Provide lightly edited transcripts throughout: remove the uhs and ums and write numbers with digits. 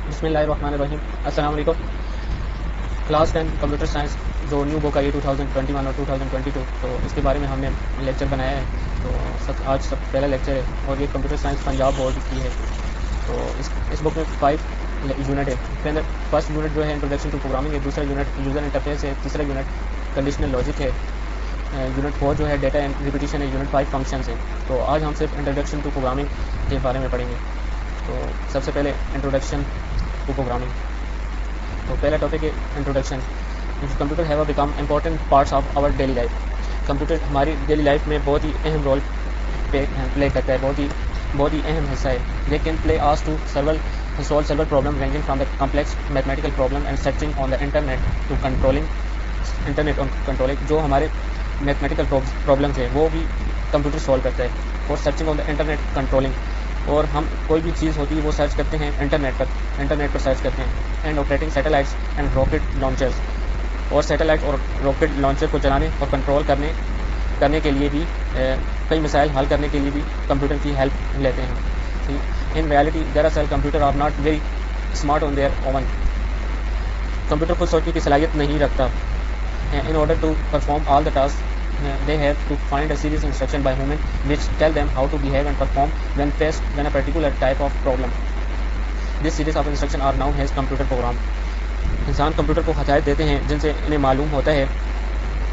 بسم اللہ الرحمن الرحیم. السلام علیکم. کلاس 10 کمپیوٹر سائنس جو نیو بک آئی 2021 اور 2022، تو اس کے بارے میں ہم نے لیکچر بنایا ہے. تو آج پہلا لیکچر ہے اور یہ کمپیوٹر سائنس پنجاب بورڈ کی ہے. تو اس بک میں 5 یونٹ ہے. اس کے اندر فرسٹ یونٹ جو ہے انٹروڈکشن ٹو پروگرامنگ ہے، دوسرا یونٹ یوزر انٹرفیس ہے، تیسرا یونٹ کنڈیشنل لاجک ہے، یونٹ 4 جو ہے ڈیٹا اینڈ ریپیٹیشن ہے، یونٹ 5 فنکشنز ہیں. تو آج ہم صرف انٹروڈکشن ٹو پروگرامنگ کے بارے میں پڑھیں گے. تو سب سے پہلے انٹروڈکشن ٹو پروگرامنگ. تو پہلا ٹاپک ہے introduction. Computer have become important parts of our daily life. Computer ہماری ڈیلی لائف میں بہت ہی اہم رول پلے کرتا ہے، بہت ہی اہم حصہ ہے. دے کین پلے us to solve several problems ranging from the complex mathematical problem and searching on the internet to controlling جو ہمارے میتھمیٹیکل پرابلمس ہیں وہ بھی کمپیوٹر سولو کرتا ہے. اور searching on the internet controlling, اور ہم کوئی بھی چیز ہوتی ہے وہ سرچ کرتے ہیں انٹرنیٹ پر سرچ کرتے ہیں. And operating satellites and rocket launchers, اور سیٹلائٹ اور راکٹ لانچر کو چلانے اور کنٹرول کرنے کے لیے بھی کئی مسائل حل کرنے کے لیے بھی کمپیوٹر کی ہیلپ لیتے ہیں. ان ریالٹی دراصل computer are not very smart on their own. Computer خود سوچنے کی صلاحیت نہیں رکھتا. In order to perform all the task they have to find a series instruction by human which tell them how to behave and perform when faced when a particular type of problem. This series of instruction are known as computer program. انسان computer کو ہدایت دیتے ہیں جن سے انہیں معلوم ہوتا ہے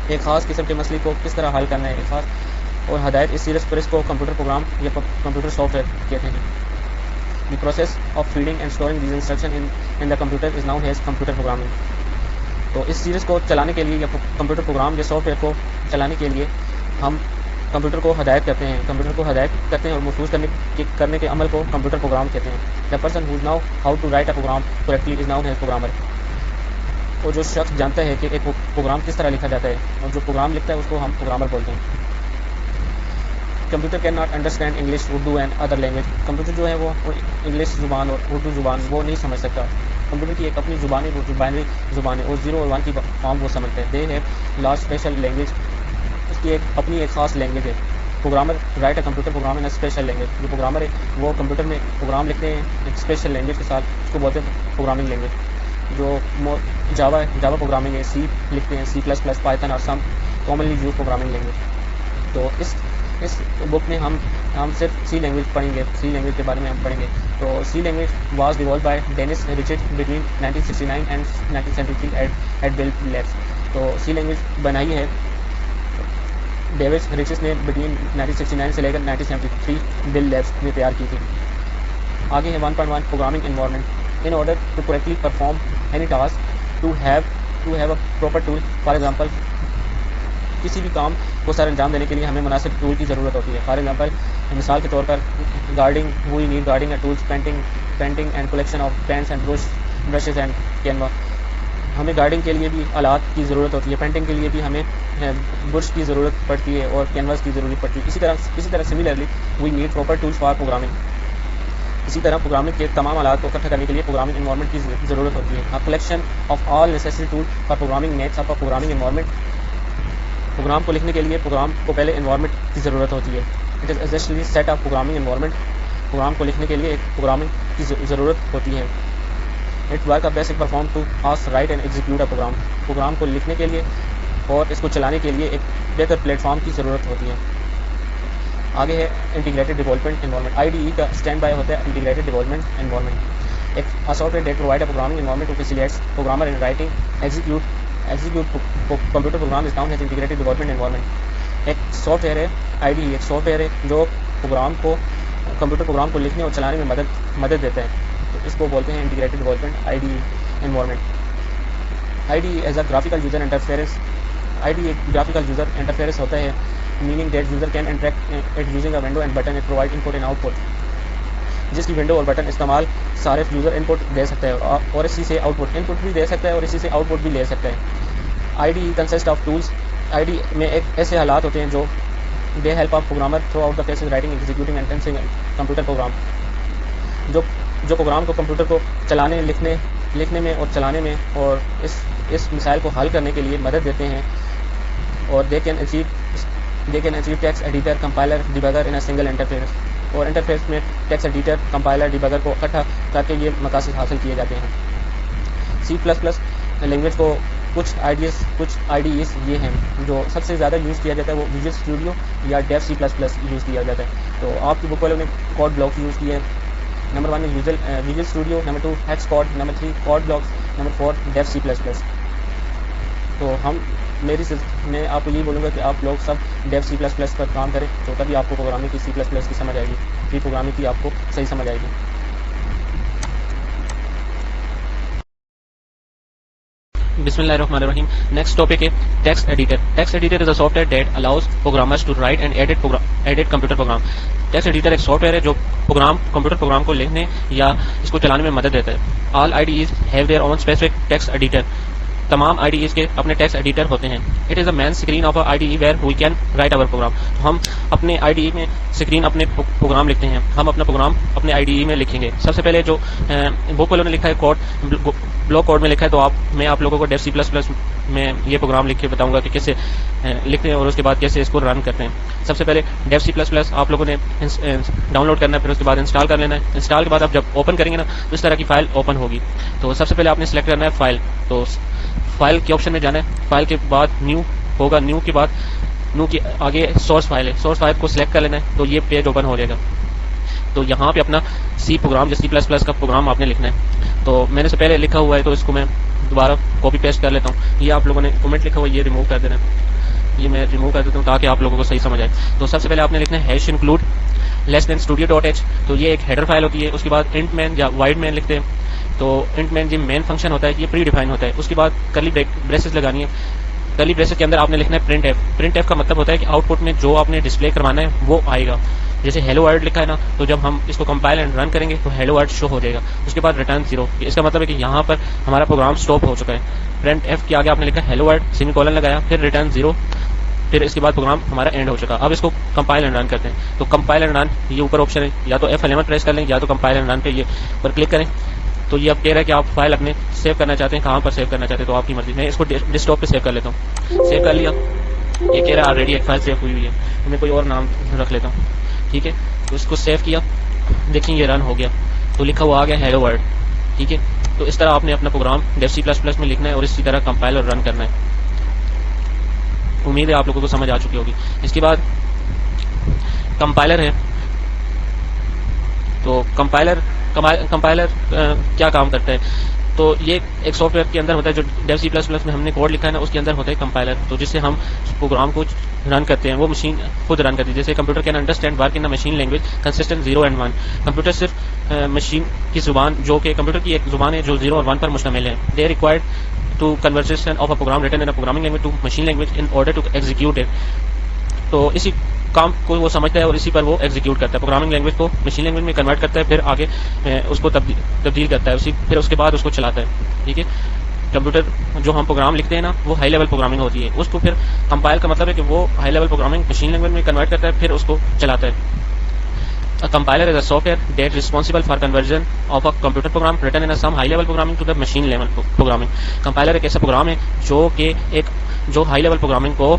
ایک خاص قسم کے مسئلے کو کس طرح حل کرنا ہے. ایک خاص اور ہدایت اس سیریز پر اس کو کمپیوٹر پروگرام یا کمپیوٹر سافٹ ویئر کہتے ہیں. The process of feeding and storing these instructions in the computer is known as computer programming. تو اس سیریز کو چلانے کے لیے یا کمپیوٹر پروگرام یا سافٹ ویئر کو چلانے کے لیے ہم کمپیوٹر کو ہدایت کرتے ہیں اور محفوظ کرنے کے عمل کو کمپیوٹر پروگرام کہتے ہیں. The person who knows how to write a program correctly is known as programmer. اور جو شخص جانتا ہے کہ ایک پروگرام کس طرح لکھا جاتا ہے اور جو پروگرام لکھتا ہے اس کو ہم پروگرامر بولتے ہیں. Computer can not understand English, Urdu and other language. Computer جو ہے وہ انگلش زبان اور اردو زبان وہ نہیں سمجھ سکتا. کمپیوٹر کی ایک اپنی زبان ہے، وہ بائنری زبان ہے، اور 0 اور 1 کی فارم وہ سمجھتے ہیں. They have large special language. اس کی اپنی ایک خاص لینگویج ہے. Programmer write a computer program in special language. جو پروگرامر ہے وہ کمپیوٹر میں پروگرام لکھتے ہیں ایک اسپیشل لینگویج کے ساتھ، اس کو بولتے ہیں پروگرامنگ لینگویج. جو جاوا پروگرامنگ ہے، سی لکھتے ہیں، C++، پائتھن اور سم کامنلی یوز پروگرامنگ لینگویج. تو اس بک میں ہم صرف سی لینگویج پڑھیں گے. سی لینگویج کے بارے میں ہم پڑھیں گے. تو C language was developed by Dennis Ritchie between 1969 and 1973 at Bell Labs. تو سی لینگویج بنائی ہے ڈیوڈ ریچرڈ نے بٹوین 1969 سے لے کر 1973 بیل لیبس میں تیار کی تھی. آگے ہے 1.1 programming environment. In order to correctly perform any task to have a proper tool. For example کسی بھی کام کو سر انجام دینے کے لیے ہمیں مناسب ٹول کی ضرورت ہوتی ہے. فار ایگزامپل مثال کے طور پر gardening, we need gardening tools, painting and collection of paints and brushes and canvas. ہمیں گارڈنگ کے لیے بھی آلات کی ضرورت ہوتی ہے، پینٹنگ کے لیے بھی ہمیں برش کی ضرورت پڑتی ہے اور کینواس کی ضرورت پڑتی ہے. اسی طرح similarly we need proper tools for programming. اسی طرح پروگرامنگ کے تمام آلات کو اکٹھا کرنے کے لیے پروگرامنگ انوائرمنٹ کی ضرورت ہوتی ہے. Collection of all necessary tool for programming makes up programming environment. Program کو لکھنے کے لیے پروگرام کو پہلے انوائرمنٹ کی ضرورت ہوتی ہے. It is exactly set of programming environment. Program کو لکھنے کے لیے ایک پروگرامنگ کی ضرورت ہوتی ہے. It work a basic perform to us write and execute a program. Program کو لکھنے کے لیے اور اس کو چلانے کے لیے ایک بہتر پلیٹ فارم کی ضرورت ہوتی ہے. آگے ہے انٹیگریٹڈ ڈیولپمنٹ انوائرمنٹ. IDE کا اسٹینڈ بائی ہوتا ہے انٹیگریٹڈ ڈیولپمنٹ انوائرمنٹ. ایک software that provide a programming environment to facilitate programmer in writing execute computer program is known as integrated development environment. ایک سافٹ ویئر ہے IDE، ایک software ہے جو computer program کو لکھنے اور چلانے میں مدد دیتا ہے. تو اس کو بولتے ہیں integrated development IDE environment. IDE as a graphical user interference. IDE ایک گرافیکل یوزر انٹرفیئرنس ہوتا ہے، meaning that user can interact it using a window and button. It provide input and output. جس کی ونڈو اور button استعمال صارف user input دے سکتا ہے اور اسی سے آؤٹ پٹ انپٹ بھی دے سکتا ہے اور اسی سے آؤٹ پٹ بھی لے سکتا ہے. IDE consist of tools. IDE میں ایک ایسے حالات ہوتے ہیں جو they help a programmer throughout the process writing, executing and testing computer program. جو پروگرام کو کمپیوٹر کو چلانے، لکھنے میں اور چلانے میں اور اس مسائل کو حل کرنے کے لیے مدد دیتے ہیں. اور they can achieve text editor, compiler, debugger in a single interface. اور انٹرفیس میں ٹیکسٹ ایڈیٹر، کمپائلر، ڈیبگر کو اکٹھا کر کے یہ مقاصد حاصل کیے جاتے ہیں۔ C++ لینگویج کو کچھ آئی ڈی ایز یہ ہیں جو سب سے زیادہ یوز کیا جاتا ہے، وہ ویژول اسٹوڈیو یا ڈیو C++ یوز کیا جاتا ہے۔ تو آپ کی بک والوں نے کوڈ بلاکس یوز کیے ہیں۔ نمبر 1 میں Visual Studio, number 2 Xcode, number 3 Code Blocks, number 4 Dev C++۔ تو میں آپ کو یہی بولوں گا کہ آپ لوگ سب ڈیو C++ پر کام کریں، تو تبھی آپ کو پروگرامنگ کی C++ کی سمجھ آئے گی، پھر پروگرامنگ کی آپ کو صحیح سمجھ آئے گی۔ بسم اللہ الرحمن الرحیم۔ نیکسٹ ٹاپک ہے text editor. Text editor is a software that allows programmers to write and edit computer program. Text editor ایک سافٹ ویئر ہے جو کمپیوٹر پروگرام کو لکھنے یا اس کو چلانے میں مدد دیتا ہے۔ All IDEs have their own specific text editor. تمام آئی ڈی ایز کے اپنے ٹیکسٹ ایڈیٹر ہوتے ہیں۔ It is a main screen of a I D E where we can write our program. تو ہم اپنے آئی D ای میں screen اپنے پروگرام لکھتے ہیں، ہم اپنا پروگرام اپنے آئی ڈی ای میں لکھیں گے۔ سب سے پہلے جو بک والوں نے لکھا ہے کوڈ بلاک کوڈ میں لکھا ہے، تو میں آپ لوگوں کو ڈیو C++ میں یہ پروگرام لکھ کے بتاؤں گا کہ کیسے لکھتے ہیں اور اس کے بعد کیسے اس کو رن کرتے ہیں۔ سب سے پہلے ڈیو C++ آپ لوگوں نے ڈاؤن لوڈ کرنا ہے، پھر اس کے بعد انسٹال کر لینا ہے۔ انسٹال کے بعد آپ جب اوپن کریں گے نا تو اس طرح کی فائل اوپن ہوگی۔ تو سب سے پہلے آپ نے سلیکٹ کرنا ہے فائل، تو فائل کے آپشن میں جانا ہے۔ فائل کے بعد نیو ہوگا، نیو کے بعد نیو کے آگے سورس فائل ہے، سورس فائل کو سلیکٹ کر لینا ہے، تو یہ پیج اوپن ہو جائے گا۔ تو یہاں پہ اپنا پروگرام جو C++ کا پروگرام آپ نے لکھنا ہے۔ تو میں نے سے پہلے لکھا ہوا ہے، تو اس کو میں دوبارہ کاپی پیسٹ کر لیتا ہوں۔ یہ آپ لوگوں نے کمنٹ لکھا ہوا ہے، یہ ریموو کر دینا ہے، یہ میں ریموو کر دیتا ہوں تاکہ آپ لوگوں کو صحیح سمجھ آئے۔ تو سب سے پہلے آپ نے لکھنا ہے ہیش انکلوڈ لیس دین studio.h۔ تو یہ ایک ہیڈر فائل ہوتی ہے۔ اس کے بعد انٹ مین یا وائڈ مین لکھتے ہیں، تو انٹ مین جو مین فنکشن ہوتا ہے یہ پری ڈیفائن ہوتا ہے۔ اس کے بعد کرلی بریسز لگانی ہے، کرلی بریسز کے اندر آپ نے لکھنا ہے پرنٹ ایف۔ پرنٹ ایف کا مطلب ہوتا ہے کہ آؤٹ پٹ میں جو آپ نے ڈسپلے کروانا ہے وہ آئے گا۔ جیسے ہیلو ورلڈ لکھا ہے نا، تو جب ہم اس کو کمپائل اینڈ رن کریں گے تو ہیلو ورلڈ شو ہو جائے گا۔ اس کے بعد ریٹرن 0، اس کا مطلب ہے کہ یہاں پر ہمارا پروگرام اسٹاپ ہو چکا ہے۔ پرنٹ ایف کے آگے آپ نے لکھا ہیلو ورلڈ، سیمی کولن لگایا، پھر ریٹرن 0، پھر اس کے بعد پروگرام ہمارا اینڈ ہو چکا۔ اب اس کو کمپائل اینڈ رن کرتے ہیں۔ تو کمپائل اینڈ رن یہ اوپر آپشن ہے، یا تو F11 پریس کر لیں یا تو کمپائل اینڈ رن پہ یہ پر کلک کریں۔ تو یہ اب کہہ رہا ہے کہ آپ فائل اپنے سیو کرنا چاہتے ہیں، کہاں پر سیو کرنا چاہتے ہیں، تو آپ کی مرضی۔ میں اس کو ڈیسک ٹاپ پہ سیو کر لیتا ہوں۔ سیو کر لیا، یہ کہہ رہا ہے آلریڈی ایک فائل سیو ہوئی ہوئی ہے، میں کوئی اور نام رکھ لیتا ہوں، ٹھیک ہے۔ تو اس کو سیو کیا، دیکھیں یہ رن ہو گیا، تو لکھا ہوا آ گیا ہیلو ورلڈ، ٹھیک ہے۔ تو اس طرح آپ نے اپنا پروگرام ڈیو C++ میں لکھنا ہے اور اسی طرح کمپائل اور رن کرنا ہے۔ امید ہے آپ لوگوں کو سمجھ آ چکی ہوگی۔ اس کے بعد کمپائلر ہے۔ تو کمپائلر کیا کام کرتا ہے؟ تو یہ ایک سافٹ ویئر کے اندر ہوتا ہے جو ڈیو C++ میں ہم نے کوڈ لکھا ہے نا، اس کے اندر ہوتا ہے کمپائلر، تو جس سے ہم پروگرام کو رن کرتے ہیں، وہ مشین خود رن کرتی ہے۔ جیسے computer can understand work in machine language consistent 0 and 1۔ Computer صرف مشین کی زبان، جو کہ کمپیوٹر کی ایک زبان ہے جو 0 اور 1 پر مشتمل ہے۔ They required to conversion of a program written in programming language to machine language in order to execute it. تو اسی کام کو وہ سمجھتا ہے اور اسی پر وہ ایگزیکیوٹ کرتا ہے، پروگرامنگ لینگویج کو مشین لینگویج میں کنورٹ کرتا ہے، پھر آگے اس کو تبدیل کرتا ہے، پھر اس کے بعد اس کو چلاتا ہے، ٹھیک ہے۔ کمپیوٹر جو ہم پروگرام لکھتے ہیں نا، وہ ہائی لیول پروگرامنگ ہوتی ہے، اس کو پھر کمپائل کا مطلب ہے کہ وہ high level programming machine language میں کنورٹ کرتا ہے، پھر اس کو چلاتا ہے۔ A compiler is a software that is responsible for conversion of a computer program written in a some high level programming to the machine level programming۔ Compiler ایک ایسا programme ہے جو ہائی لیول پروگرامنگ کو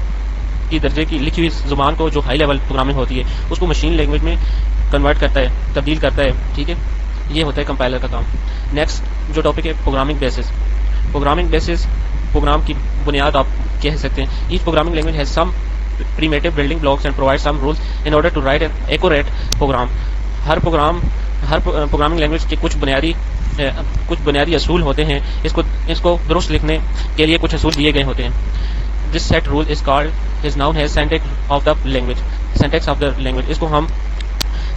کی درجے کی لکھی ہوئی زبان کو، جو ہائی لیول پروگرامنگ ہوتی ہے، اس کو مشین لینگویج میں کنورٹ کرتا ہے، تبدیل کرتا ہے، ٹھیک ہے۔ یہ ہوتا ہے کمپائلر کا کام۔ نیکسٹ جو ٹاپک ہے programming basics. Programming basics program کی بنیاد آپ کہہ سکتے ہیں۔ Each programming language has some primitive building blocks and provide some rules in order to write an accurate program۔ Hare programming language کے کچھ بنیادی اصول ہوتے ہیں، اس کو درست لکھنے کے لیے کچھ اصول دیے گئے ہوتے ہیں۔ This set rule is known as syntax of the language۔ اس کو ہم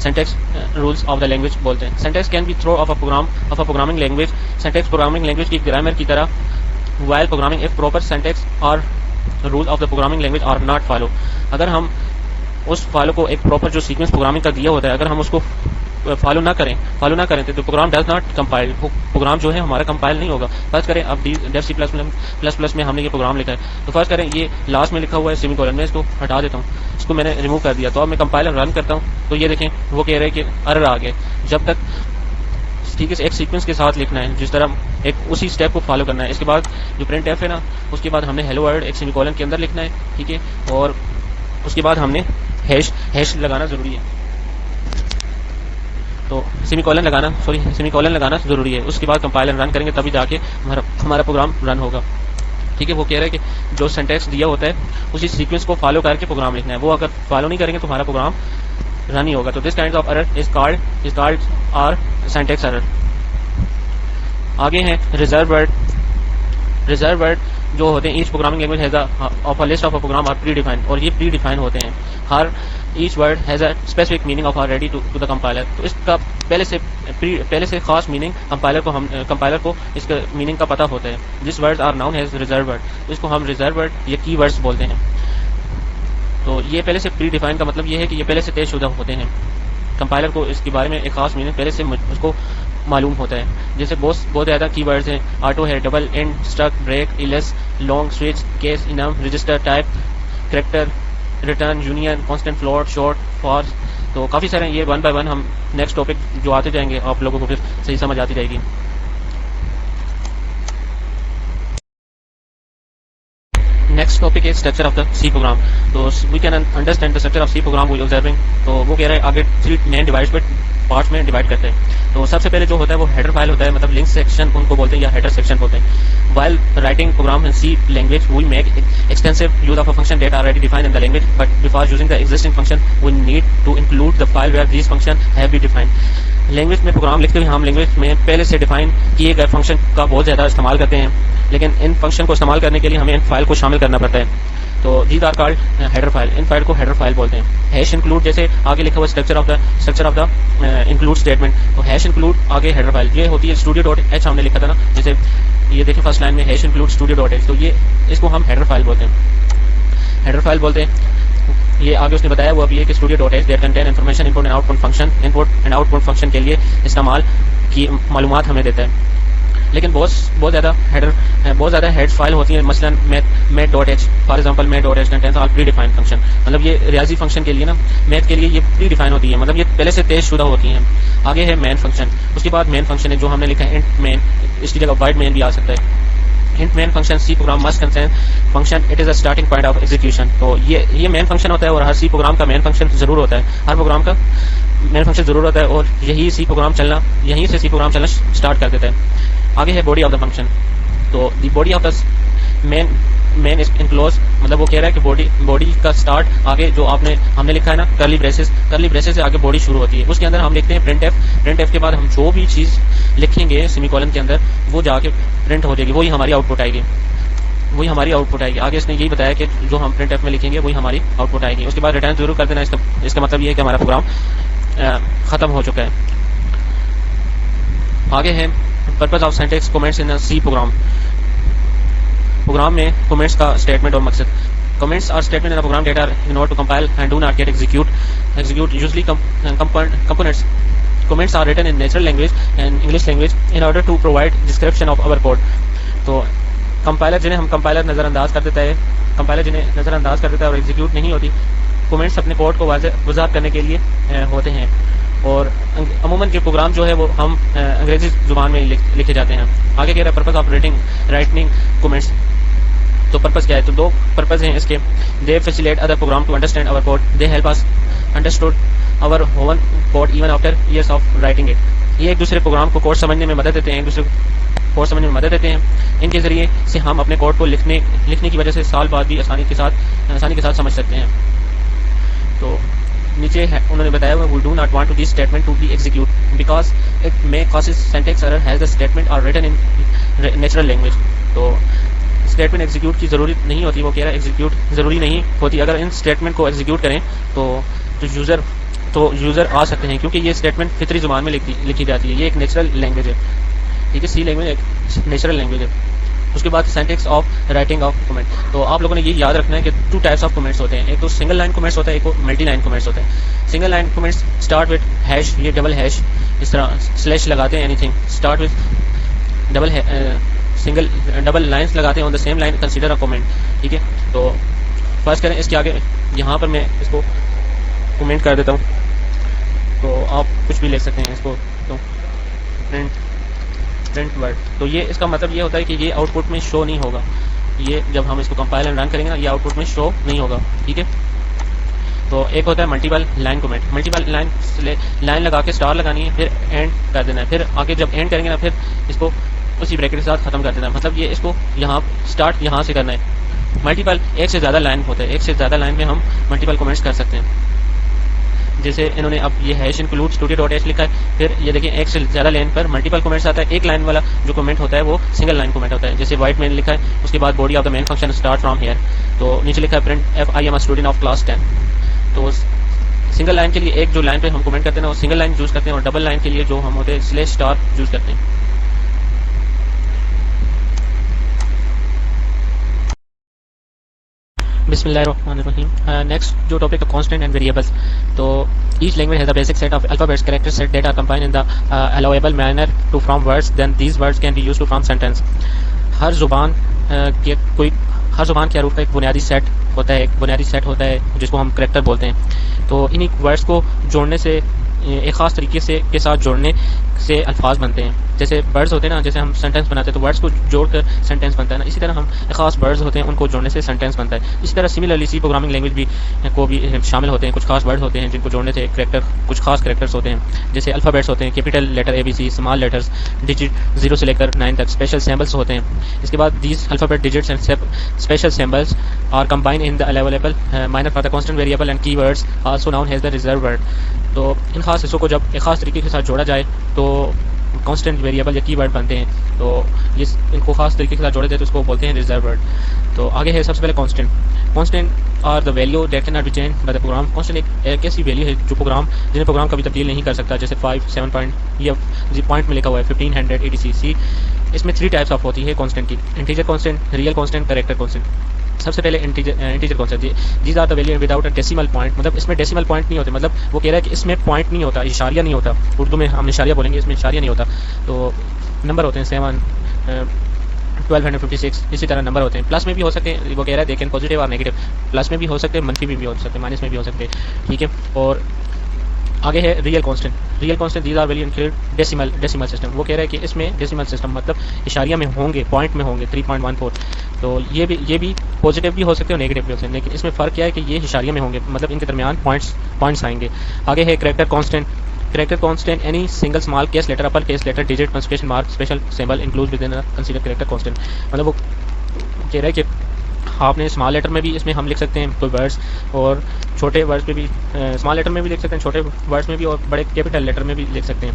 syntax rules of the language بولتے ہیں۔ Syntax can be through of a programming language۔ Syntax programming language کی گرامر کی طرح while programming if proper syntax or rule of the programming language are not follow۔ اگر ہم اس follow کو ایک proper جو سیکوینس پروگرامنگ کا دیا ہوتا ہے، اگر ہم اس کو فالو نہ کریں تو program does not compile, program جو ہے ہمارا کمپائل نہیں ہوگا۔ فرض کریں اب ڈیو C++ میں ہم نے یہ پروگرام لکھا ہے، تو فرض کریں یہ لاسٹ میں لکھا ہوا ہے سیمی کولن، میں اس کو ہٹا دیتا ہوں، اس کو میں نے ریموو کر دیا، تو اب میں کمپائلر رن کرتا ہوں، تو یہ دیکھیں وہ کہہ رہے ہیں کہ ایرر آ گئے۔ جب تک ٹھیک ہے ایک سیکوینس کے ساتھ لکھنا ہے، جس طرح ایک اسی اسٹیپ کو فالو کرنا ہے۔ اس کے بعد جو پرنٹ ایف ہے نا، اس کے بعد ہم نے ہیلو ورلڈ ایک سیمی کولن کے اندر لکھنا ہے، ٹھیک ہے، اور اس کے بعد ہم نے ہیش لگانا ضروری ہے۔ تو سیمی کولن لگانا ضروری ہے. اس کے بعد کمپائلر رن کریں گے تبھی جا کے ہمارا پروگرام رن ہوگا. ٹھیک ہے. وہ کہہ رہا ہے کہ جو سینٹیکس دیا ہوتا ہے اسی سیکوینس کو فالو کر کے پروگرام لکھنا ہے. وہ اگر فالو نہیں کریں گے تو ہمارا پروگرام رن نہیں ہوگا. تو this kind of error is called or syntax error. آگے ہیں ریزرو ورڈ جو ہوتے ہیں. Each programming language has of list of program are predefined, اور یہ پری ڈیفائن ہوتے ہیں. ہر each word has a specific meaning of are ready to the compiler. تو اس کا پہلے سے خاص میننگ کمپائلر کو اس کا میننگ کا پتہ ہوتا ہے. This word are known as reserve word. تو اس کو ہم ریزرو ورڈ یا کی ورڈس بولتے ہیں. تو یہ پہلے سے پری ڈیفائن کا مطلب یہ ہے کہ یہ پہلے سے طے شدہ ہوتے ہیں. کمپائلر کو اس کے بارے میں ایک خاص میننگ پہلے سے اس کو معلوم ہوتا ہے. جیسے بہت زیادہ کی ورڈز ہیں. آٹو ہے, double, and, struct, break, else, long, switch, case, enum, register, type, character, return, union, constant, float, short, for. تو کافی سارے یہ ون بائی ون ہم نیکسٹ ٹاپک جو آتے جائیں گے آپ لوگوں کو پھر صحیح سمجھ آتی جائے گی. نیکسٹ ٹاپک ہے structure of the C program. تو we can understand the structure of C program we observing. تو وہ کہہ رہا ہے آگے 3 مین ڈیوائڈ پارٹس میں ڈیوائڈ کرتے ہیں. تو سب سے پہلے جو ہوتا ہے وہ ہیڈر فائل ہوتا ہے, مطلب لنک سیکشن ان کو بولتے ہیں یا ہیڈر سیکشن ہوتے ہیں. While writing program in C language we make extensive use of function that are already defined in the language, but before using the existing function we need to include the file where these functions have been defined. Language میں programme لکھتے ہوئے ہم language میں پہلے سے define کیے گئے function کا بہت زیادہ استعمال کرتے ہیں, لیکن ان فنکشن کو استعمال کرنے کے لیے ہمیں ان فائل کو شامل کرنا پڑتا ہے. تو these are called header file. ان فائل کو ہیڈر فائل بولتے ہیں. ہیش انکلوڈ جیسے آگے لکھا ہوا structure of the include statement. تو ہیش انکلوڈ آگے ہیڈر فائل یہ ہوتی ہے. اسٹوڈیو ڈاٹ ایچ ہم نے لکھا تھا نا, جیسے یہ دیکھیں فرسٹ لائن میں hash include studio dot h. تو یہ اس کو ہم ہیڈر فائل بولتے ہیں. ہیڈر فائل بولتے ہیں. یہ آگے اس نے بتایا وہ ابھی ہے کہ studio dot h that contain information input and output function. Input and output function کے لیے استعمال کی معلومات ہمیں دیتا ہے. لیکن بہت زیادہ ہیڈ فائل ہوتی ہیں. مثلا math dot h for example, math dot h contains all predefined function. مطلب یہ ریاضی فنکشن کے لیے نا, میتھ کے لیے یہ پری ڈیفائن ہوتی ہے, مطلب یہ پہلے سے طے شدہ ہوتی ہیں. آگے ہے مین فنکشن. اس کے بعد مین فنکشن ہے جو ہم نے لکھا ہے انٹ مین. اس کی جگہ وائڈ مین بھی آ سکتا ہے. Int main function C program must contain function it is a starting point of execution. تو یہ مین فنکشن ہوتا ہے اور ہر سی پروگرام کا مین فنکشن ضرور ہوتا ہے. ہر پروگرام کا مین فنکشن ضرور ہوتا ہے اور یہیں سے سی پروگرام چلنا اسٹارٹ کر دیتا ہے. آگے ہے باڈی آف دا فنکشن. تو the body of the main enclose, مطلب وہ کہہ رہا ہے کہ باڈی کا اسٹارٹ آگے جو ہم نے لکھا ہے نا کرلی بریسز سے آگے باڈی شروع ہوتی ہے. اس کے اندر ہم لکھتے ہیں پرنٹ ایف کے بعد ہم جو بھی چیز لکھیں گے سیمی کولن کے اندر وہ جا کے پرنٹ ہو جائے گی, وہی ہماری آؤٹ پٹ آئے گی. آگے اس نے یہی بتایا کہ جو ہم پرنٹ ایف میں لکھیں گے وہی ہماری آؤٹ پٹ آئے گی. اس کے بعد ریٹرن ضرور کر دینا. اس کا مطلب یہ ہے کہ ہمارا پروگرام ختم ہو چکا ہے. آگے ہے purpose of syntax comments in C program میں کمنٹس کا اسٹیٹمنٹ اور مقصد. Comments are statement in program that are in order to compile and do not get execute usually components. Comments are written in natural language and English language in order to provide description of our code. تو compiler جنہیں نظر انداز کر دیتا ہے اور execute نہیں ہوتی. کمنٹس اپنے کوڈ کو وضاحت کرنے کے لیے ہوتے ہیں اور عموماً کے پروگرام جو ہے وہ ہم انگریزی زبان میں لکھے جاتے ہیں. آگے کہہ رہا ہے پرپز آف رائٹنگ کمنٹس. تو پرپز کیا ہے؟ تو 2 پرپز ہیں اس کے. They facilitate other program to understand our code. They help us understood our own code even after years of writing it. یہ ایک دوسرے پروگرام کو کوڈ سمجھنے میں مدد دیتے ہیں. ان کے ذریعے سے ہم اپنے کوڈ کو لکھنے کی وجہ سے سال بعد بھی آسانی کے ساتھ سمجھ سکتے ہیں. تو نیچے انہوں نے بتایا we do not want this statement to be executed because it may cause syntax error as the statement are written in natural language. تو اسٹیٹمنٹ ایگزیکیوٹ کی ضرورت نہیں ہوتی. وہ کہہ رہا ہے ایگزیکیوٹ ضروری نہیں ہوتی. اگر ان اسٹیٹمنٹ کو ایگزیکیوٹ کریں تو یوزر آ سکتے ہیں کیونکہ یہ اسٹیٹمنٹ فطری زبان میں لکھی جاتی ہے. یہ ایک نیچرل لینگویج ہے. ٹھیک ہے, سی لینگویج ایک نیچرل لینگویج ہے. اس کے بعد syntax of writing of comment. تو آپ لوگوں نے یہ یاد رکھنا ہے کہ 2 ٹائپس آف کمنٹس ہوتے ہیں. ایک تو سنگل لائن کمنٹس ہوتا ہے, ایک ملٹی لائن کمنٹس ہوتا ہے. Single line comments start with hash, یہ ڈبل ہیش اس طرح سلیش لگاتے ہیں. Anything start with double lines لگاتے ہیں on the same line consider a comment. ٹھیک ہے, تو فرض کریں اس کے آگے یہاں پر میں اس کو کمنٹ کر دیتا ہوں تو آپ کچھ بھی لکھ سکتے ہیں اس کو. تو پرنٹ ورڈ, تو یہ اس کا مطلب یہ ہوتا ہے کہ یہ آؤٹ پٹ میں شو نہیں ہوگا. یہ جب ہم اس کو کمپائل اینڈ رن کریں گے نا یہ آؤٹ پٹ میں شو نہیں ہوگا. ٹھیک ہے, تو ایک ہوتا ہے multiple line comment. Multiple line لگا کے اسٹار لگانی ہے, پھر اینڈ کر دینا ہے, پھر آگے جب اینڈ کریں گے نا پھر اس کو اسی بریکٹ کے ساتھ ختم کر دینا ہے. مطلب یہ اس کو یہاں اسٹارٹ یہاں سے کرنا ہے. ملٹیپل ایک سے زیادہ لائن ہوتا ہے, ایک سے زیادہ لائن میں ہم ملٹیپل کومنٹس کر سکتے ہیں. جیسے انہوں نے اب یہ ہیش انکلوڈ studio.h لکھا ہے, پھر یہ دیکھیں ایک سے زیادہ لائن پر ملٹیپل کومنٹس آتا ہے. ایک لائن والا جو کومنٹ ہوتا ہے وہ سنگل لائن کومنٹ ہوتا ہے. جیسے وائٹ مین لکھا ہے, اس کے بعد body of the main function start from here, تو نیچے لکھا ہے print f I am a student of class 10. تو سنگل لائن کے لیے ایک جو لائن پہ ہم کومنٹ کرتے ہیں وہ سنگل لائن یوز کرتے ہیں, اور ڈبل لائن کے لیے جو ہم ہوتے ہیں سلیش اسٹار یوز کرتے ہیں. بسم اللہ الرحمن الرحیم. نیکسٹ جو ٹاپک ہے کانسٹنٹ اینڈ ویریبلس. تو h language has a basic set of alphabets character set that are combined in the allowable manner to form words, then these words can be used to form sentence. ہر زبان کے حروف کا ایک بنیادی set ہوتا ہے جس کو ہم کریکٹر بولتے ہیں. تو انہی ورڈس کو جوڑنے سے ایک خاص طریقے سے کے ساتھ جوڑنے سے الفاظ بنتے ہیں. جیسے ورڈز ہوتے ہیں نا, جیسے ہم سینٹینس بناتے ہیں تو ورڈز کو جوڑ کر سینٹینس بنتا ہے نا, اسی طرح ہم ایک خاص ورڈز ہوتے ہیں ان کو جوڑنے سے سینٹینس بنتا ہے. اسی طرح سملرلی سی پروگرامنگ لینگویج کو بھی شامل ہوتے ہیں. کچھ خاص ورڈ ہوتے ہیں جن کو جوڑنے سے کچھ خاص کریکٹرز ہوتے ہیں. جیسے الفابیٹس ہوتے ہیں, capital letter A B C, small letters digit 0 سے لے کر 9 تک. اسپیشل سمبلس ہوتے ہیں. اس کے بعد these alphabet digits and special symbols are combined in the allowable manner for the constant variable and keywords also known as the reserved word. تو ان خاص حصوں کو جب ایک خاص طریقے کے ساتھ جوڑا جائے تو کانسٹنٹ ویریبل یا کی ورڈ بنتے ہیں. تو یہ ان کو خاص طریقے کے ساتھ جوڑے جائے تو اس کو بولتے ہیں ریزرو ورڈ. تو آگے ہے سب سے پہلے constant are the value that can not be change by the program. Constant ایک ایسی ویلیو ہے جو جنہیں پروگرام کبھی تبدیل نہیں کر سکتا. جیسے 5 7 پوائنٹ یا پوائنٹ میں لکھا ہوا ہے 1500 ADC. اس میں 3 ٹائپس آف ہوتی ہے کانسٹنٹ کی: integer constant, real constant, character constant. سب سے پہلے integer constant. These are the value without a decimal point. مطلب اس میں ڈیسیمل پوائنٹ نہیں ہوتے, مطلب وہ کہہ رہا ہے کہ اس میں پوائنٹ نہیں ہوتا, اشاریہ نہیں ہوتا. اردو میں ہم اشاریہ بولیں گے, اس میں اشاریہ نہیں ہوتا. تو نمبر ہوتے ہیں 7 1256. اسی طرح نمبر ہوتے ہیں. پلس میں بھی ہو سکتے ہیں, وہ کہہ رہا ہے دیکھیں پازیٹیو اور نیگیٹو. پلس میں بھی ہو سکتے ہیں, منفی بھی ہو سکتے ہیں, مائنس میں بھی ہو سکتے ہیں. ٹھیک ہے. اور آگے ہے real constant. Real constant these are value include decimal system. وہ کہہ رہا ہے کہ اس میں ڈیسیمل سسٹم مطلب اشاریہ میں ہوں گے, پوائنٹ میں ہوں گے 3.14. تو یہ بھی پازیٹیو بھی ہو سکتے ہیں اور نیگیٹو بھی ہو سکتے ہیں, لیکن اس میں فرق کیا ہے کہ یہ اشاریہ میں ہوں گے, مطلب ان کے درمیان پوائنٹس آئیں گے. آگے ہے character constant. Character constant any single small case letter, upper case letter, digit, punctuation mark, special symbol include with in consider character constant. مطلب وہ کہہ رہا ہے کہ آپ نے اسمال لیٹر میں بھی اس میں ہم لکھ سکتے ہیں کوئی ورڈس, اور چھوٹے ورڈس پہ بھی اسمال لیٹر میں بھی لکھ سکتے ہیں, چھوٹے ورڈس میں بھی, اور بڑے کیپیٹل لیٹر میں بھی لکھ سکتے ہیں.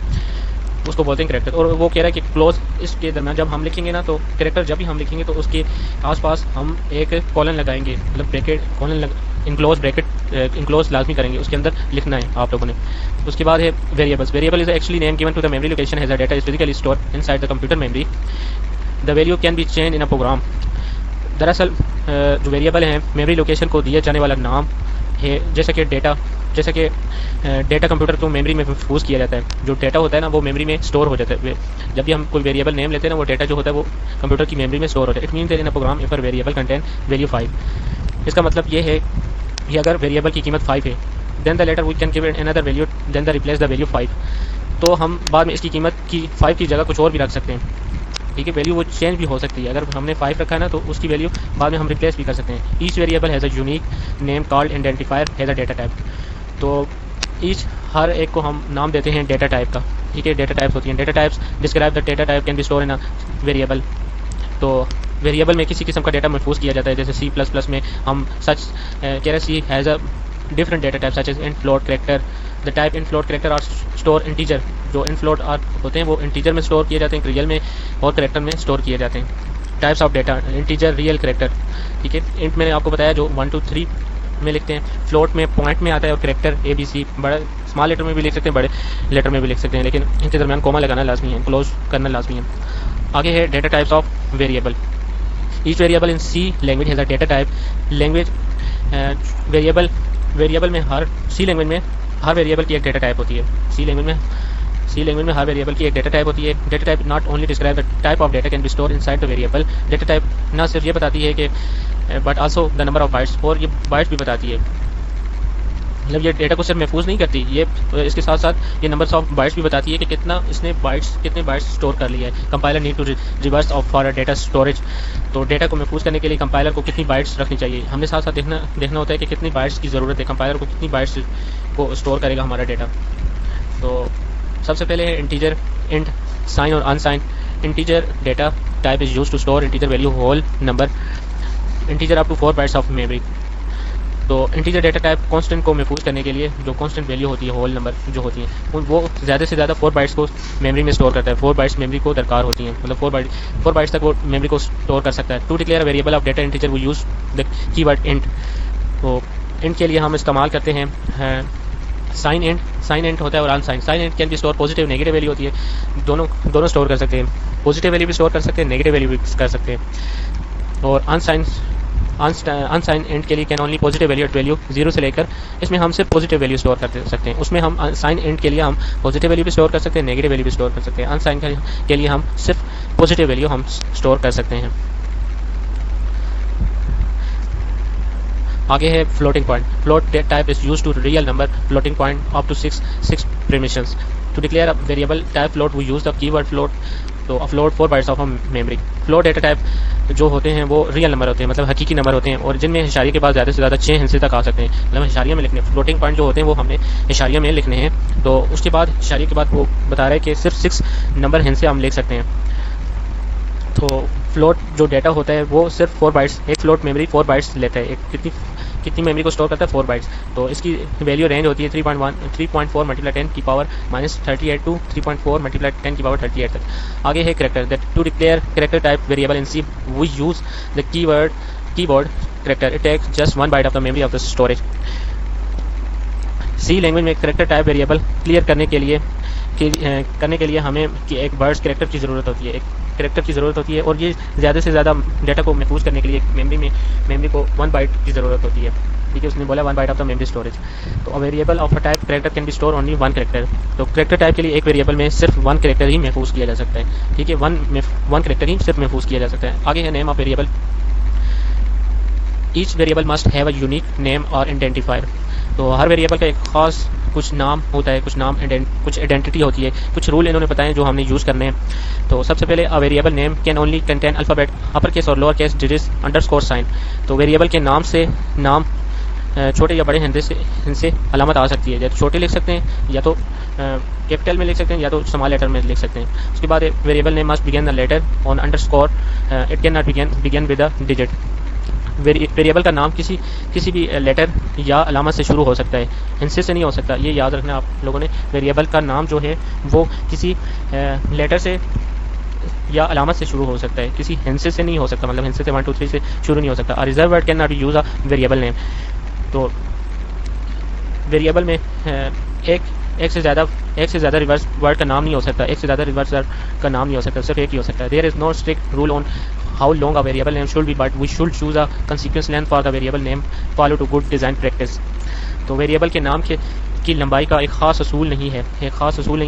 اس کو بولتے ہیں کریکٹر. اور وہ کہہ رہا ہے کہ کلوز اس کے درمیان جب ہم لکھیں گے نا, تو کریکٹر جب بھی ہم لکھیں گے تو اس کے آس پاس ہم ایک کولن لگائیں گے, مطلب bracket colon enclose bracket enclose لازمی کریں گے, اس کے اندر لکھنا ہے آپ لوگوں نے. اس کے بعد ہے variables. Variable is actually name given to the memory location as a data is physically stored inside the computer memory. The value can be change in a program. دراصل جو ویریبل ہیں میموری لوکیشن کو دیا جانے والا نام ہے, جیسا کہ ڈیٹا کمپیوٹر کو میموری میں محفوظ کیا جاتا ہے. جو ڈیٹا ہوتا ہے نا وہ میموری میں اسٹور ہو جاتا ہے. جب بھی ہم کوئی ویریبل نیم لیتے ہیں نا, وہ ڈیٹا جو ہوتا ہے وہ کمپیوٹر کی میموری میں اسٹور ہوتا ہے. It means that in a program if variable contain value 5. اس کا مطلب یہ ہے کہ اگر ویریبل کی قیمت 5 ہے, then the later we can give another value, then the replace the value 5. تو ہم بعد میں اس کی قیمت کی 5 کی جگہ کچھ اور بھی رکھ سکتے ہیں. ٹھیک ہے. ویلیو وہ چینج بھی ہو سکتی ہے. اگر ہم نے 5 رکھا ہے نا تو اس کی ویلیو بعد میں ہم ریپلیس بھی کر سکتے ہیں. H variable has a unique name called identifier has a data type. تو ایچ ہر ایک کو ہم نام دیتے ہیں ڈیٹا ٹائپ کا. ٹھیک ہے. ڈیٹا ٹائپس ہوتی ہیں. Data types describe the data type can be store in variable. تو ویریبل میں کسی قسم کا ڈیٹا محفوظ کیا جاتا ہے. جیسے C++ میں ہم سچ کہہ رہے C has a different data type such as int float character. The type int float character are store integer. جو ان فلوٹ ہوتے ہیں وہ انٹیجر میں اسٹور کیے جاتے ہیں, ریئل میں اور کریکٹر میں اسٹور کیے جاتے ہیں. Types of data: integer, real, character. ٹھیک ہے. انٹ میں نے آپ کو بتایا جو 1 2 3 میں لکھتے ہیں. فلوٹ میں پوائنٹ میں آتا ہے, اور کریکٹر ABC بڑے اسمال لیٹر میں بھی لکھ سکتے ہیں, بڑے لیٹر میں بھی لکھ سکتے ہیں, لیکن ان کے درمیان کوما لگانا لازمی ہے, کلوز کرنا لازمی ہے. آگے ہے data types of variable. Each variable in C language has a data type. Language variable میں C لینگویج میں ہر ویریبل کی ایک ڈیٹا ٹائپ ہوتی ہے. C لینگویج میں ہر ویریبل کی ایک ڈیٹا ٹائپ ہوتی ہے. Data type not only describe the type of data can be store inside the variable. Data type نہ صرف یہ بتاتی ہے کہ but also the number of bytes, اور یہ بائٹس بھی بتاتی ہے. مطلب یہ ڈیٹا کو صرف محفوظ نہیں کرتی، یہ اس کے ساتھ ساتھ یہ نمبرس آف بائٹس بھی بتاتی ہے کہ کتنا اس نے کتنے بائٹس اسٹور کر لیا ہے. Compiler need to reverse of for data storage. تو ڈیٹا کو محفوظ کرنے کے لیے کمپائلر کو کتنی بائٹس رکھنی چاہیے. ہم نے ساتھ ساتھ دیکھنا ہوتا ہے کہ کتنی بائٹس کی ضرورت ہے، کمپائلر کو کتنی بائٹس کو اسٹور کرے گا ہمارا ڈیٹا. تو سب سے پہلے ہے انٹیجر، انٹ، سائن اور unsigned. Integer data type is use to store integer value whole number integer up to 4 bytes of memory. تو انٹیجر ڈیٹا ٹائپ کانسٹنٹ کو محفوظ کرنے کے لیے جو کانسٹنٹ ویلیو ہوتی ہے، ہول نمبر جو ہوتی ہیں، وہ زیادہ سے زیادہ 4 بائٹس کو میموری میں اسٹور کرتا ہے. 4 بائٹس میموری کو درکار ہوتی ہیں، مطلب 4 بائٹس تک وہ میموری کو اسٹور کر سکتا ہے. To declare variable of data integer we use the keyword int. تو انٹ کے لیے ہم استعمال کرتے ہیں سائن انٹ. سائن انٹ ہوتا ہے اور ان سائن. سائن انٹ کین بھی اسٹور پازیٹیو نیگیٹو ویلیو ہوتی ہے، دونوں اسٹور کر سکتے ہیں. پازیٹیو ویلیو بھی اسٹور کر سکتے ہیں، نیگیٹو ویلیو بھی کر سکتے ہیں. اور ان سائن انٹ کے لیے کین اونلی پازیٹیو ویلیو 0 سے لے کر، اس میں ہم صرف پازیٹیو ویلیو اسٹور کر سکتے ہیں. اس میں ہم سائن انٹ کے لیے ہم پازیٹیو ویلیو بھی اسٹور کر سکتے ہیں، نیگیٹو ویلیو بھی اسٹور کر سکتے ہیں. ان سائن کے لیے ہم صرف پازیٹیو ویلیو ہم اسٹور کر سکتے ہیں. آگے ہے floating point. Float type is use to real number floating point up to 6 permissions. To declare a variable type float we use the keyword float. تو float 4 bytes of memory. Float data type جو ہوتے ہیں وہ real number ہوتے ہیں، مطلب حقیقی number ہوتے ہیں، اور جن میں اشاریے کے بعد زیادہ سے زیادہ 6 ہندسے تک آ سکتے ہیں، مطلب اشاریہ میں لکھنے. فلوٹنگ پوائنٹ جو ہوتے ہیں وہ ہم نے اشاریہ میں لکھنے ہیں. تو اس کے بعد اشاریے کے بعد وہ بتا رہا ہے کہ صرف 6 نمبر ہندسے ہم لکھ سکتے ہیں. تو فلوٹ جو ڈیٹا ہوتا ہے وہ صرف 4 بائٹس، ایک فلوٹ میموری 4 بائٹس لیتا ہے. کتنی میموری کو اسٹور کرتا ہے؟ 4 بائٹس. تو اس کی ویلیو رینج ہوتی ہے 3.4 ملٹیپلائی 10 کی پاور -38 ٹو 3.4 ملٹیپلائی 10 کی پاور 38 تک. آگے ہے character. That to declare character type variable in C we use the keyword character. It takes just 1 byte of the memory of the storage. C language میں character type variable clear کرنے کے لیے ہمیں ایک bird character کی ضرورت ہوتی ہے، ایک کریکٹر کی ضرورت ہوتی ہے. اور یہ زیادہ سے زیادہ ڈیٹا کو محفوظ کرنے کے لیے میموری کو 1 بائٹ کی ضرورت ہوتی ہے. ٹھیک ہے، اس نے بولا 1 byte of the memory storage. تو variable of a type character can be store only 1 character. تو کریکٹر ٹائپ کے لیے ایک ویریبل میں صرف 1 کریکٹر ہی محفوظ کیا جا سکتا ہے. ٹھیک ہے، 1 کریکٹر ہی صرف محفوظ کیا جا سکتا ہے. آگے ہے name of variable. Each variable must have a unique name اور آئیڈینٹیفائر. تو ہر ویریبل کا ایک خاص کچھ نام ہوتا ہے، کچھ آئیڈینٹی ہوتی ہے، کچھ رول انہوں نے بتائے جو ہم نے یوز کرنے ہیں. تو سب سے پہلے variable name can only contain alphabet upper case اور lower case digits underscore sign. تو ویریبل کے نام سے نام چھوٹے یا بڑے ہندسے علامت آ سکتی ہے. یا تو چھوٹے لکھ سکتے ہیں، یا تو کیپٹل میں لکھ سکتے ہیں، یا تو اسمال لیٹر میں لکھ سکتے ہیں. اس کے بعد variable name must begin a later on underscore. It can not begin with a digit. Variable کا نام کسی بھی لیٹر یا علامت سے شروع ہو سکتا ہے، ہندسے سے نہیں ہو سکتا. یہ یاد رکھنا آپ لوگوں نے. ویریبل کا نام جو ہے وہ کسی لیٹر سے یا علامت سے شروع ہو سکتا ہے، کسی ہندسے سے نہیں ہو سکتا، مطلب ہندسے سے 1 2 3 سے شروع نہیں ہو سکتا. Reserve word can not be use a variable name. تو ویریبل میں ایک سے زیادہ ریورس ورڈ کا نام نہیں ہو سکتا، ایک سے زیادہ ریورس ورڈ کا نام نہیں ہو سکتا، صرف ایک ہی ہو سکتا ہے. There is no strict rule on how long a variable name should be, but we should choose a consequence length for the variable name follow to good design practice. تو ویریبل کے نام کی لمبائی کا ایک خاص اصول نہیں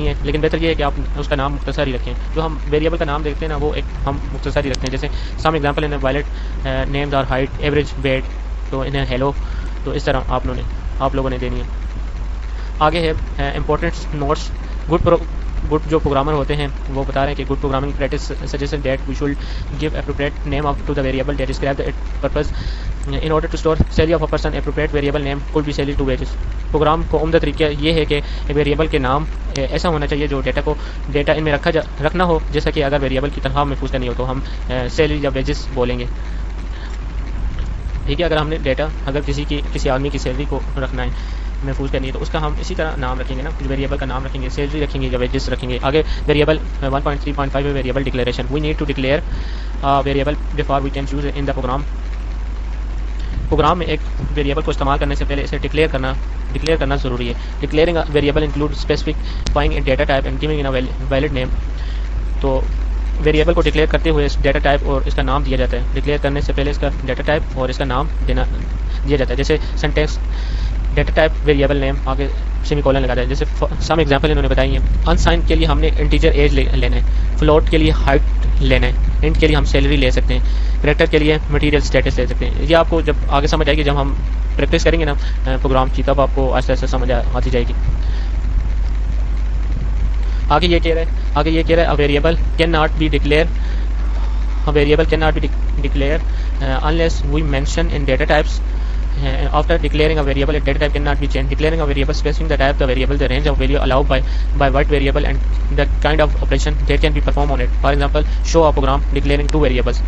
ہے، لیکن بہتر یہ ہے کہ آپ اس کا نام مختصر ہی رکھیں. جو ہم ویریبل کا نام دیکھتے ہیں نا، وہ ہم مختصر ہی رکھتے ہیں. جیسے some example invalid names are height average weight. تو انہیں ہیلو. تو اس طرح آپ لوگوں نے دینی ہے. آگے ہے امپورٹنٹ نوٹس. گڈ جو پروگرامر ہوتے ہیں وہ بتا رہے ہیں کہ good programming practice suggest that we should give appropriate name to the variable that describe it purpose in order to store salary of a person. Appropriate variable name could be salary to wages. Program کو عمدہ طریقہ یہ ہے کہ variable کے نام ایسا ہونا چاہیے جو ڈیٹا ان میں رکھنا ہو. جیسا کہ اگر ویریبل کی تنخواہ محفوظ کرنی ہو تو ہم سیلری یا ویجز بولیں گے. ٹھیک ہے، اگر ہم نے ڈیٹا اگر کسی آدمی کی سیلری کو رکھنا ہے، محفوظ کرنی ہے، تو اس کا ہم اسی طرح نام رکھیں گے نا. ویریبل کا نام رکھیں گے، سیلری رکھیں گے یا ویجز رکھیں گے. آگے variable 1.3.5 variable declaration. We need to declare variable before we can use in the program میں ایک ویریبل کو استعمال کرنے سے پہلے اسے ڈکلیئر کرنا ضروری ہے. Declaring variable include specifying an data type and giving an valid name. تو ویریبل کو ڈکلیئر کرتے ہوئے ڈیٹا ٹائپ اور اس کا نام دیا جاتا ہے. ڈکلیئر کرنے سے پہلے اس کا ڈیٹا ٹائپ اور اس کا نام دیا جاتا ہے. جیسے سینٹینس ڈیٹا ٹائپ ویریبل نیم آگے سیمی کولن لگاتا ہے. جیسے سم ایگزامپل انہوں نے بتائی ہیں. ان سائن کے لیے ہم نے انٹیجر ایج لینا ہے، فلوٹ کے لیے ہائٹ لینا ہے. انٹ کے لیے ہم سیلری لے سکتے ہیں, کریکٹر کے لیے مٹیریل اسٹیٹس لے سکتے ہیں. یہ آپ کو جب آگے سمجھ آئے گی, جب ہم پریکٹس کریں گے نا پروگرام کی, تب آپ کو آہستہ آہستہ سمجھ آتی جائے گی. آگے یہ کہہ رہا ہے variable can not be declare unless we mention in data types. After declaring a variable, a data type cannot be changed. Declaring a variable, specifying the type, the variable, the range of value allowed by what variable, and the kind of operation that can be performed on it. For example, show a program declaring 2 variables.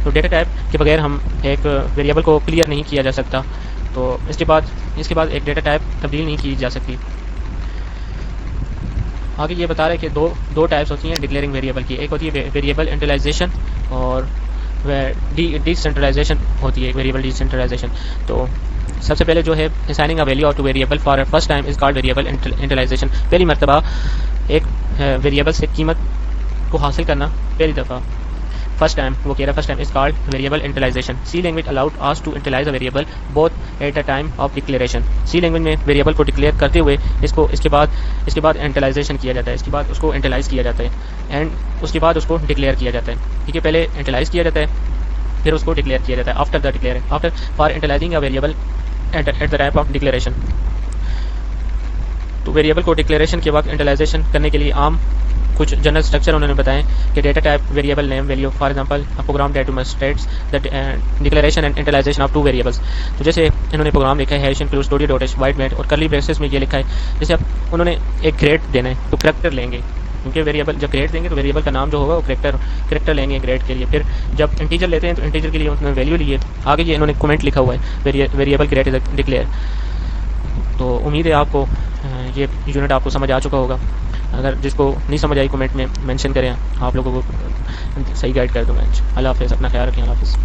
تو data type کے بغیر ہم ایک variable کو clear نہیں کیا جا سکتا. تو اس کے بعد ایک ڈیٹا ٹائپ تبدیل نہیں کی جا سکتی. آگے یہ بتا رہے ہیں کہ دو ٹائپس ہوتی ہیں ڈکلیئرنگ ویریبل کی. ایک ہوتی ہے ویریبل انٹرلائزیشن اور ڈی سینٹرلائزیشن ہوتی ہے, ویریبل ڈی سینٹرلائزیشن. تو سب سے پہلے جو ہے assigning a value to variable for first time is called variable initialization. پہلی مرتبہ ایک ویریبل سے قیمت کو حاصل کرنا پہلی دفعہ فرسٹ ٹائم, وہ کہہ رہا ہے first time is called variable initialization. C language allowed us to initialize a variable both at a time of declaration. C language میں ویریبل کو ڈکلیئر کرتے ہوئے اس کے بعد انٹرلائزیشن کیا جاتا ہے, اس کے بعد اس کو انٹرلائز کیا جاتا ہے, اینڈ اس کے بعد اس کو ڈکلیئر کیا جاتا ہے. ٹھیک ہے, پہلے انٹرلائز کیا جاتا ہے, پھر اس کو ڈکلیئر کیا جاتا ہے. After the declare after for initializing a variable at the type of declaration. تو ویریبل کو ڈکلیریشن کے وقت انٹرلائزیشن کرنے کے لیے عام کچھ جنرل اسٹرکچر انہوں نے بتائیں کہ data type variable name value. For example program data status declaration and initialization of 2 variables. تو جیسے انہوں نے پروگرام لکھا ہے hash include studio dot h وائٹ میٹ, اور کرلی بریسز میں یہ لکھا ہے جیسے اب انہوں نے ایک گریڈ دینا ہے تو کریکٹر لیں گے, کیونکہ ویریبل جب گریڈ دیں گے تو ویریبل کا نام جو ہوگا وہ کریکٹر لیں گے گریڈ کے لیے. پھر جب انٹیجر لیتے ہیں تو انٹیجر کے لیے انہوں نے ویلیو لی ہے. آگے یہ انہوں نے کمنٹ لکھا ہوا ہے ویریبل گریڈ از ڈکلیئر. تو امید ہے آپ کو یہ یونٹ آپ کو سمجھ آ چکا ہوگا. اگر جس کو نہیں سمجھ آئی کمنٹ میں مینشن کریں, آپ لوگوں کو صحیح گائڈ کر دوں گا. اللہ حافظ, اپنا خیال رکھیں. اللہ حافظ.